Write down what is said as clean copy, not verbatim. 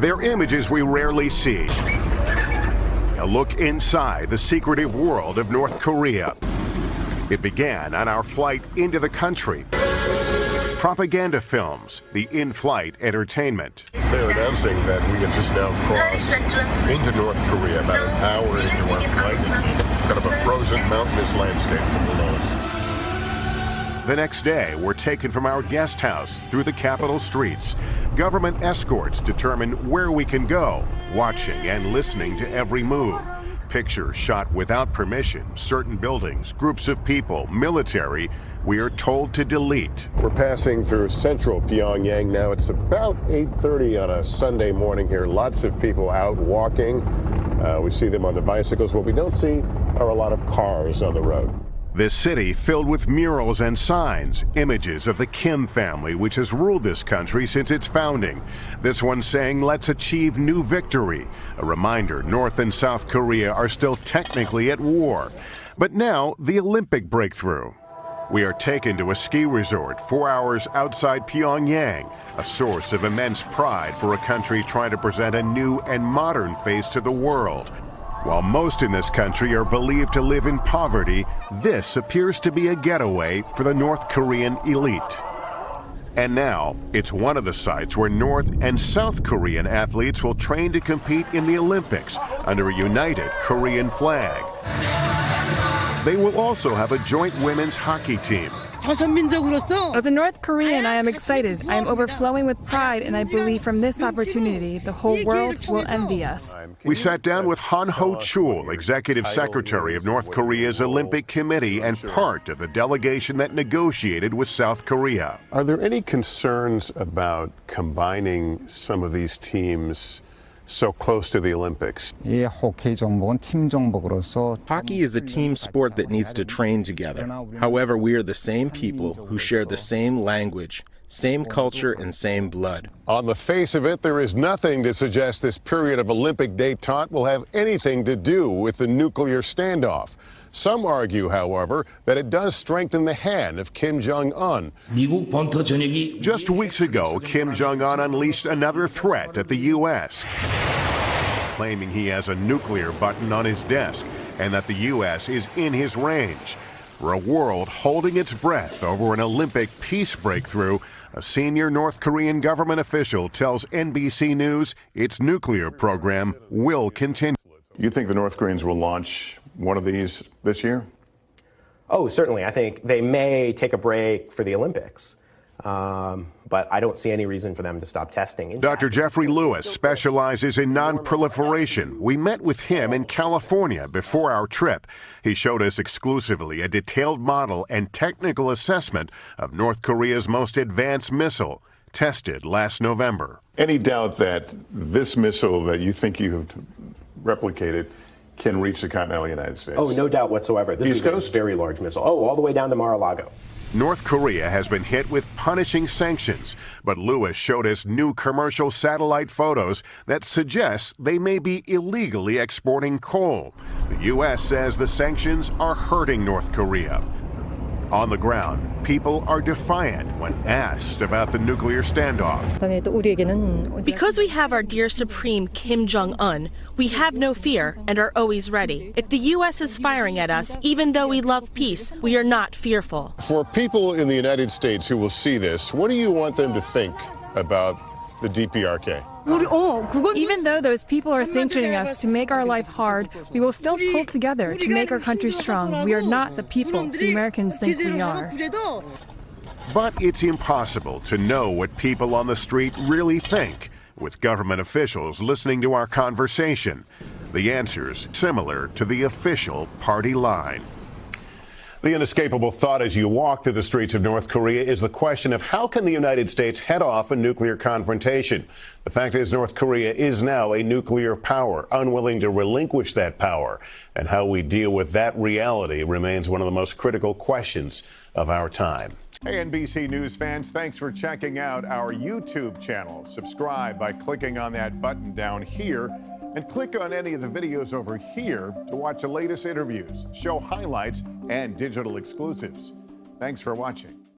They're images we rarely see. A look inside the secretive world of North Korea. It began on our flight into the country. Propaganda films, the in-flight entertainment. They're announcing that we have just now crossed into North Korea, about an hour into our flight. It's kind of a frozen mountainous landscape below us. The next day, we're taken from our guest house through the capital streets. Government escorts determine where we can go, watching and listening to every move. Pictures shot without permission, certain buildings, groups of people, military, we are told to delete. We're passing through central Pyongyang now. It's about 8:30 on a Sunday morning here. Lots of people out walking. We see them on the bicycles. What we don't see are a lot of cars on the road. This city filled with murals and signs, images of the Kim family, which has ruled this country since its founding. This one saying, "Let's achieve new victory." A reminder, North and South Korea are still technically at war. But now, the Olympic breakthrough. We are taken to a ski resort 4 hours outside Pyongyang, a source of immense pride for a country trying to present a new and modern face to the world. While most in this country are believed to live in poverty, this appears to be a getaway for the North Korean elite. And now, it's one of the sites where North and South Korean athletes will train to compete in the Olympics under a united Korean flag. They will also have a joint women's hockey team. As a North Korean, I am excited. I am overflowing with pride, and I believe from this opportunity, the whole world will envy us. We sat down with Han Ho-chul, Executive Secretary of North Korea's Olympic Committee and part of the delegation that negotiated with South Korea. Are there any concerns about combining some of these teams so close to the Olympics? Hockey is a team sport that needs to train together. However, we are the same people who share the same language, same culture, and same blood. On the face of it, there is nothing to suggest this period of Olympic détente will have anything to do with the nuclear standoff. Some argue, however, that it does strengthen the hand of Kim Jong-un. Just weeks ago, Kim Jong-un unleashed another threat at the U.S., claiming he has a nuclear button on his desk and that the U.S. is in his range. For a world holding its breath over an Olympic peace breakthrough, a senior North Korean government official tells NBC News its nuclear program will continue. You think the North Koreans will launch one of these this year? Oh, certainly. I think they may take a break for the Olympics, but I don't see any reason for them to stop testing. Dr. Jeffrey Lewis specializes in non-proliferation. We met with him in California before our trip. He showed us exclusively a detailed model and technical assessment of North Korea's most advanced missile, tested last November. Any doubt that this missile that you think you have replicated can reach the continental United States? Oh, no doubt whatsoever. This is a very large missile. Oh, all the way down to Mar-a-Lago. North Korea has been hit with punishing sanctions, but Lewis showed us new commercial satellite photos that suggest they may be illegally exporting coal. The U.S. says the sanctions are hurting North Korea. On the ground, people are defiant when asked about the nuclear standoff. Because we have our dear Supreme Kim Jong-un, we have no fear and are always ready. If the U.S. is firing at us, even though we love peace, we are not fearful. For people in the United States who will see this, what do you want them to think about the DPRK? Even though those people are sanctioning us to make our life hard, we will still pull together to make our country strong. We are not the people the Americans think we are. But it's impossible to know what people on the street really think, with government officials listening to our conversation. The answer's similar to the official party line. The inescapable thought as you walk through the streets of North Korea is the question of how can the United States head off a nuclear confrontation? The fact is North Korea is now a nuclear power, unwilling to relinquish that power. And how we deal with that reality remains one of the most critical questions of our time. Hey, NBC News fans, thanks for checking out our YouTube channel. Subscribe by clicking on that button down here and click on any of the videos over here to watch the latest interviews, show highlights, and digital exclusives. Thanks for watching.